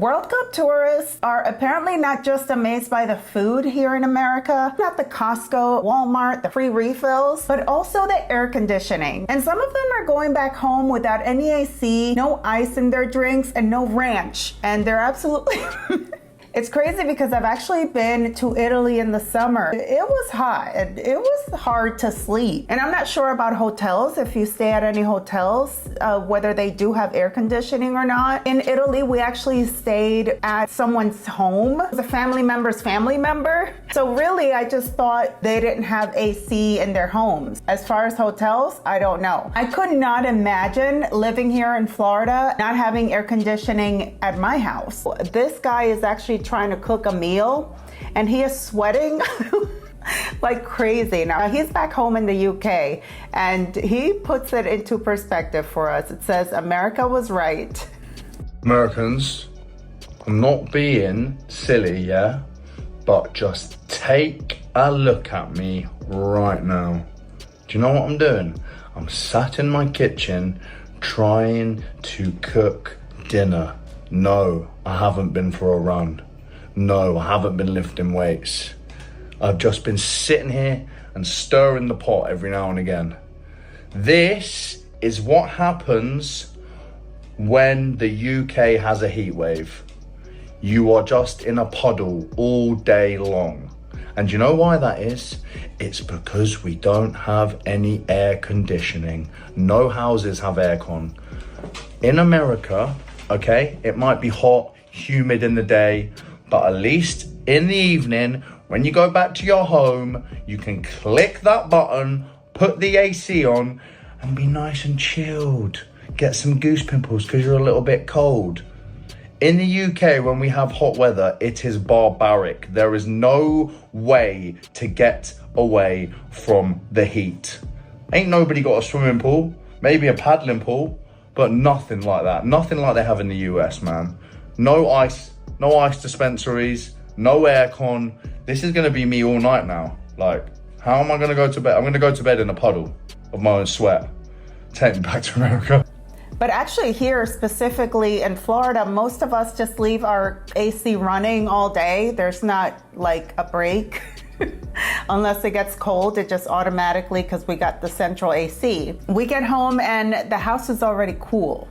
World Cup tourists are apparently not just amazed by the food here in America, not the Costco, Walmart, the free refills, but also the air conditioning. And some of them are going back home without any AC, no ice in their drinks, and no ranch. And they're absolutely... It's crazy because I've actually been to Italy in the summer. It was hot and it was hard to sleep. And I'm not sure about hotels, if you stay at any hotels, whether they do have air conditioning or not. In Italy, we actually stayed at someone's home. It was a family member's family member. So really, I just thought they didn't have AC in their homes. As far as hotels, I don't know. I could not imagine living here in Florida, not having air conditioning at my house. This guy is actually trying to cook a meal and he is sweating like crazy. Now he's back home in the UK and he puts it into perspective for us. It says, America was right. Americans, I'm not being silly, yeah? But just take a look at me right now. Do you know what I'm doing? I'm sat in my kitchen trying to cook dinner. No, I haven't been for a run. No, I haven't been lifting weights. I've just been sitting here and stirring the pot every now and again. This is what happens when the UK has a heat wave. You are just in a puddle all day long. And you know why that is? It's because we don't have any air conditioning. No houses have aircon. In America, okay, it might be hot, humid in the day, but at least in the evening, when you go back to your home, you can click that button, put the AC on, and be nice and chilled. Get some goose pimples because you're a little bit cold. In the UK, when we have hot weather, it is barbaric. There is no way to get away from the heat. Ain't nobody got a swimming pool, maybe a paddling pool, but nothing like that. Nothing like they have in the US, man. No ice dispensaries, no aircon. This is gonna be me all night now. Like, how am I gonna go to bed? I'm gonna go to bed in a puddle of my own sweat. Take me back to America. But actually here, specifically in Florida, most of us just leave our AC running all day. There's not like a break. Unless it gets cold, it just automatically, because we got the central AC. We get home and the house is already cool.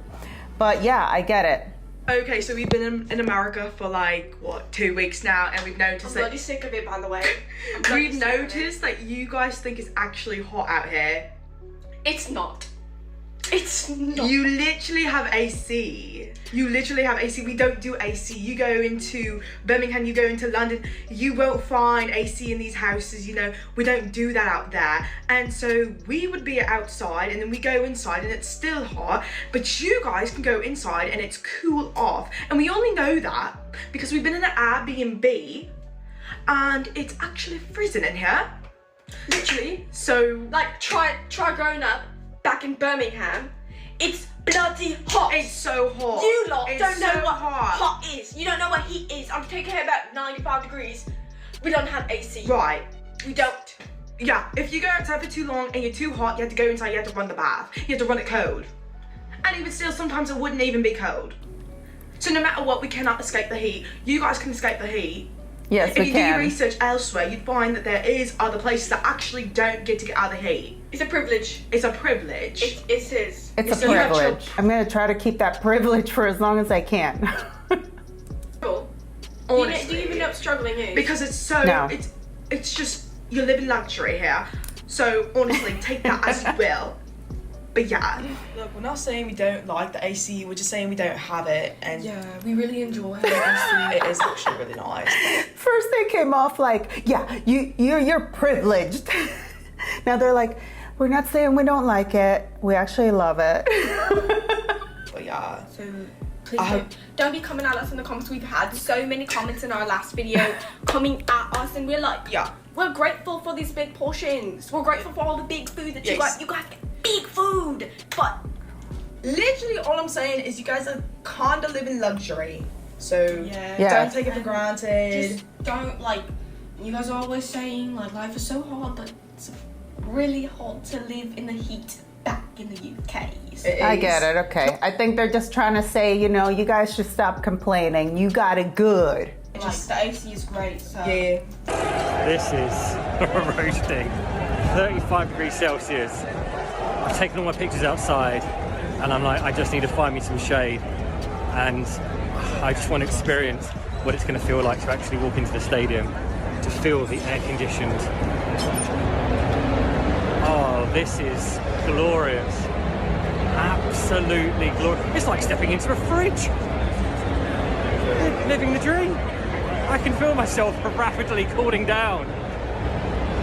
But yeah, I get it. Okay, so we've been in America for like, what, 2 weeks now, and we've noticed I'm bloody sick of it, by the way. We've noticed that you guys think it's actually hot out here. It's not. It's not. You literally have AC. You literally have AC. We don't do AC. You go into Birmingham, you go into London, you won't find AC in these houses, you know. We don't do that out there. And so we would be outside and then we go inside and it's still hot, but you guys can go inside and it's cool off. And we only know that because we've been in an Airbnb and it's actually freezing in here. Literally. So like, try growing up back in Birmingham. It's bloody hot. It's so hot. You lot don't know so what hot. hot is. You don't know what heat is. I'm taking here about 95 degrees. We don't have AC. Right. We don't. Yeah, if you go outside for too long and you're too hot, you have to go inside, you have to run the bath. You have to run it cold. And even still, sometimes it wouldn't even be cold. So no matter what, we cannot escape the heat. You guys can escape the heat. Yes, we If you do can. your research elsewhere, you'd find that there is other places that actually don't get to get out of the heat. It's a privilege. It's a privilege. It is. It's a You have privilege. I'm gonna try to keep that privilege for as long as I can. trouble. Honestly. Do you even know what struggling is? Because it's so, No. it's just, you're living luxury here. So honestly, take that as you will. But yeah. Look, we're not saying we don't like the AC, we're just saying we don't have it. And yeah, we really enjoy having AC. it is actually really nice. First they came off like, yeah, you're privileged. Now they're like, we're not saying we don't like it. We actually love it. But yeah. So please don't be coming at us in the comments. We've had so many comments in our last video coming at us, and we're like, Yeah. we're grateful for these big portions. We're grateful for all the big food that Yes. you guys get big food. But Literally all I'm saying is you guys are kind of living luxury. So yeah, don't take it for granted. just don't, like, you guys are always saying like life is so hard, but it's really hard to live in the heat back like in the UK. So. I get it, okay. I think they're just trying to say, you know, you guys should stop complaining. You got it good. Like, the AC is great, so. Yeah. This is roasting. 35 degrees Celsius. I've taken all my pictures outside and I'm like, I just need to find me some shade. And I just want to experience what it's going to feel like to actually walk into the stadium, to feel the air conditioned. Oh, this is glorious. Absolutely glorious. It's like stepping into a fridge. Living the dream. I can feel myself rapidly cooling down.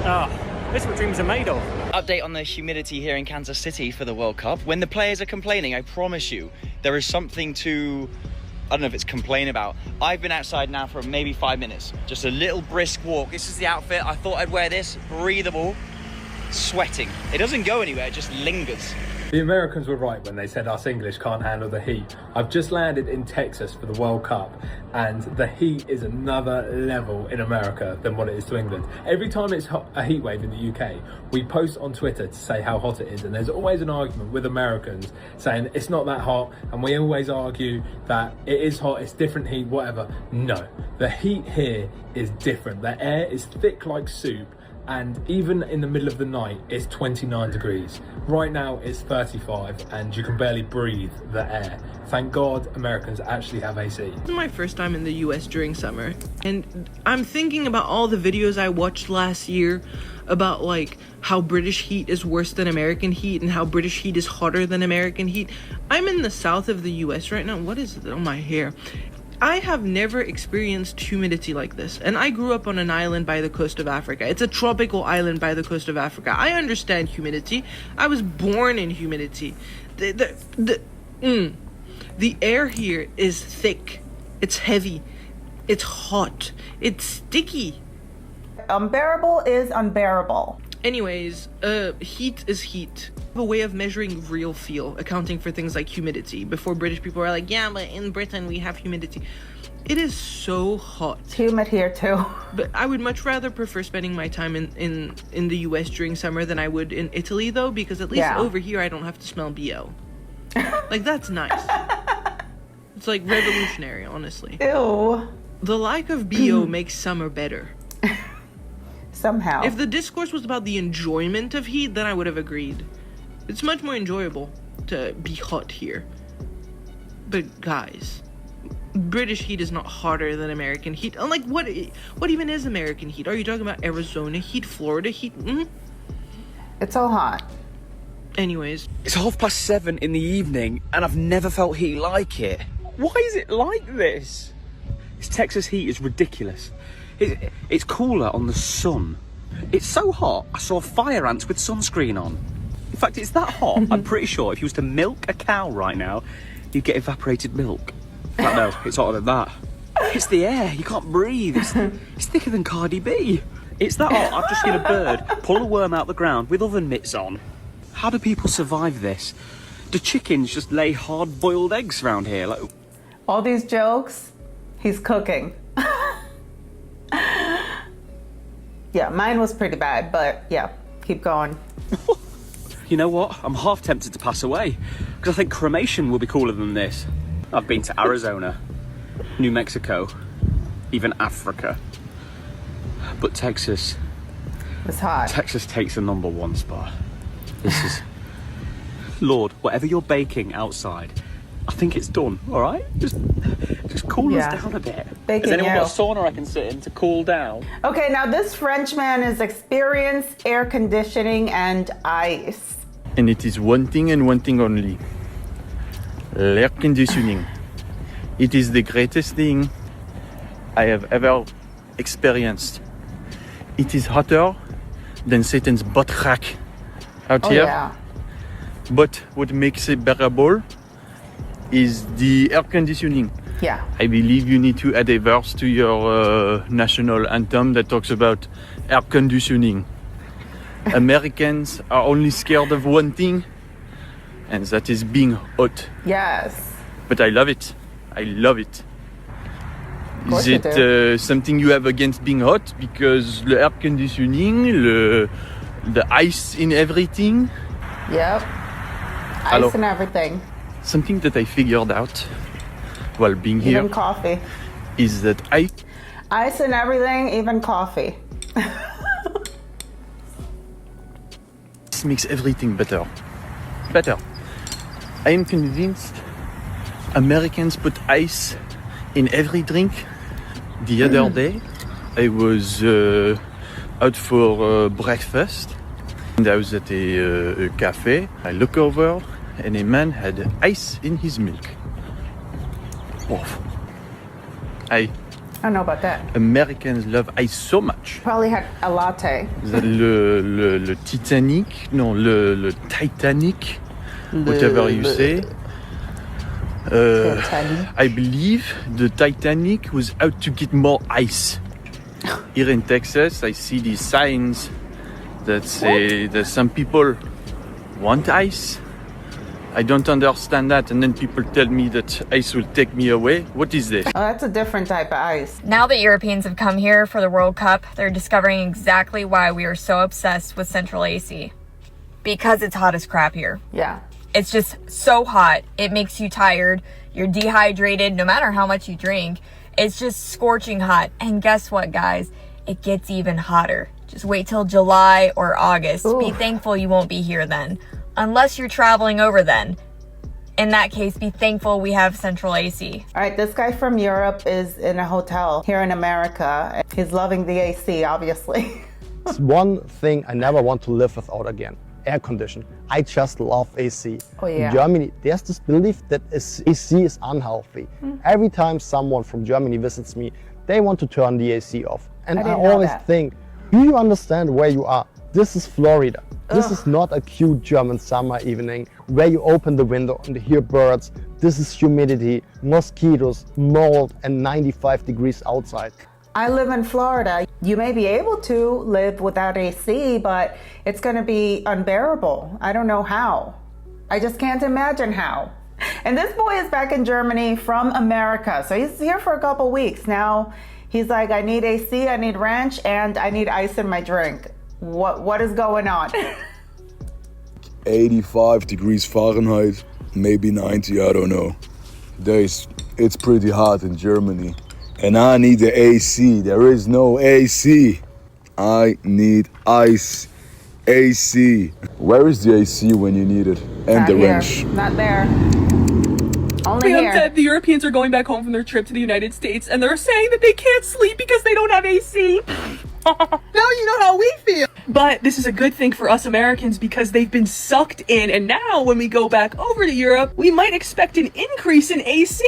Ah, this is what dreams are made of. Update on the humidity here in Kansas City for the World Cup. When the players are complaining, I promise you, there is something to, I don't know if it's complain about. I've been outside now for maybe 5 minutes. Just a little brisk walk. This is the outfit. I thought I'd wear this, breathable, sweating. It doesn't go anywhere, it just lingers. The Americans were right when they said us English can't handle the heat. I've just landed in Texas for the World Cup and the heat is another level in America than what it is to England. Every time it's a heat wave in the UK, we post on Twitter to say how hot it is, and there's always an argument with Americans saying it's not that hot, and we always argue that it is hot, it's different heat, whatever. No, the heat here is different. The air is thick like soup. And even in the middle of the night, it's 29 degrees. Right now, it's 35, and you can barely breathe the air. Thank God Americans actually have AC. This is my first time in the US during summer, and I'm thinking about all the videos I watched last year about like how British heat is worse than American heat and how British heat is hotter than American heat. I'm in the south of the US right now. What is it on my hair? I have never experienced humidity like this, and I grew up on an island by the coast of Africa. It's a tropical island by the coast of Africa. I understand humidity. I was born in humidity. The air here is thick. It's heavy. It's hot. It's sticky. Unbearable is unbearable. Anyways, heat is heat. A way of measuring real feel, accounting for things like humidity. Before British people are like, yeah, but in Britain we have humidity. It is so hot. It's humid here too. But I would much rather prefer spending my time in the US during summer than I would in Italy though, because at least over here I don't have to smell BO. Like, that's nice. It's like revolutionary, honestly. Ew. The lack of BO makes summer better. Somehow. If the discourse was about the enjoyment of heat, then I would have agreed. It's much more enjoyable to be hot here. But guys, British heat is not hotter than American heat. Unlike, what even is American heat? Are you talking about Arizona heat, Florida heat? It's all hot. Anyways. It's 7:30 in the evening and I've never felt heat like it. Why is it like this? This Texas heat is ridiculous. It's cooler on the sun. It's so hot, I saw fire ants with sunscreen on. In fact, it's that hot, I'm pretty sure if you was to milk a cow right now, you'd get evaporated milk. In fact, no, it's hotter than that. It's the air, you can't breathe. It's thicker than Cardi B. It's that hot, I've just seen a bird pull a worm out the ground with oven mitts on. How do people survive this? Do chickens just lay hard-boiled eggs around here? Like, all these jokes, he's cooking. Yeah, mine was pretty bad, but yeah, keep going. you know what? I'm half tempted to pass away because I think cremation will be cooler than this. I've been to Arizona, New Mexico, even Africa. But Texas, it's hot. Texas takes the #1 spot. This is, Lord, whatever you're baking outside, I think it's done, all right? Just cool us down a bit. Has anyone got a sauna I can sit in to cool down? Okay, now this Frenchman is experienced air conditioning and ice. And it is one thing and one thing only. Air conditioning. It is the greatest thing I have ever experienced. It is hotter than Satan's butt crack out here. Yeah. But what makes it bearable is the air conditioning. Yeah. I believe you need to add a verse to your national anthem that talks about air conditioning. Americans are only scared of one thing, and that is being hot. Yes. But I love it. I love it. Is you do. it something you have against being hot? Because the air conditioning, the ice in everything. Yep. Ice and everything. Something that I figured out while being here Even coffee. is that Ice and everything, even coffee. ice makes everything better. Better. I am convinced Americans put ice in every drink. The other day, I was out for breakfast, and I was at a cafe. I look over, and a man had ice in his milk. Oof. I don't know about that. Americans love ice so much. Probably had a latte. Le Titanic, no, le Titanic, whatever you say. I believe the Titanic was out to get more ice. Here in Texas, I see these signs that say that some people want ice. I don't understand that, and then people tell me that ice will take me away. What is this? Oh, that's a different type of ice. Now that Europeans have come here for the World Cup, they're discovering exactly why we are so obsessed with Central AC. Because it's hot as crap here. Yeah. It's just so hot. It makes you tired. You're dehydrated no matter how much you drink. It's just scorching hot. And guess what, guys? It gets even hotter. Just wait till July or August. Ooh. Be thankful you won't be here then. Unless you're traveling over then. In that case, be thankful we have Central AC. All right, this guy from Europe is in a hotel here in America. He's loving the AC, obviously. It's one thing I never want to live without again. Air condition. I just love AC. Oh, yeah. In Germany, there's this belief that AC is unhealthy. Every time someone from Germany visits me, they want to turn the AC off. And I always think, do you understand where you are? This is Florida. This is not a cute German summer evening where you open the window and hear birds. This is humidity, mosquitoes, mold, and 95 degrees outside. I live in Florida. You may be able to live without AC, but it's going to be unbearable. I don't know how. I just can't imagine how. And this boy is back in Germany from America. So he's here for a couple weeks. Now he's like, I need AC, I need ranch, and I need ice in my drink. What is going on? 85 degrees Fahrenheit, maybe 90, I don't know. It's pretty hot in Germany. And I need the AC. There is no AC. I need ice. AC. Where is the AC when you need it? And Not the here. wrench. Not there. Only here. That the Europeans are going back home from their trip to the United States and they're saying that they can't sleep because they don't have AC. Now you know how we feel. But this is a good thing for us Americans because they've been sucked in, and now when we go back over to Europe, we might expect an increase in AC.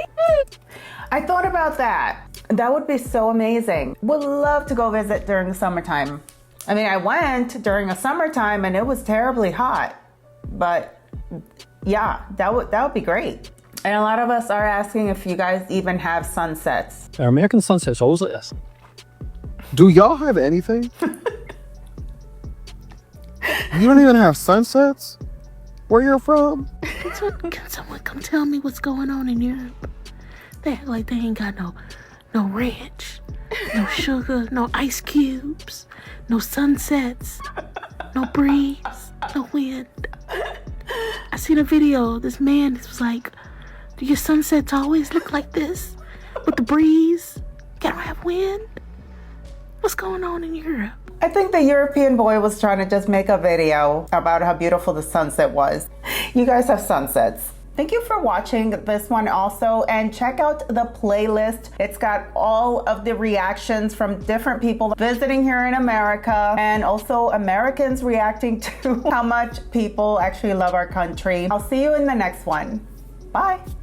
I thought about that. That would be so amazing. Would love to go visit during the summertime. I mean, I went during a summertime and it was terribly hot. But yeah, that would be great. And a lot of us are asking if you guys even have sunsets. Are American sunsets always like this? Do y'all have anything? You don't even have sunsets? Where you're from? Can someone come tell me what's going on in Europe? They act like they ain't got no ranch, no sugar, no ice cubes, no sunsets, no breeze, no wind. I seen a video. This man was like, do your sunsets always look like this? With the breeze? You don't have wind? What's going on in Europe? I think the European boy was trying to just make a video about how beautiful the sunset was. You guys have sunsets. Thank you for watching this one also, and check out the playlist. It's got all of the reactions from different people visiting here in America, and also Americans reacting to how much people actually love our country. I'll see you in the next one. Bye.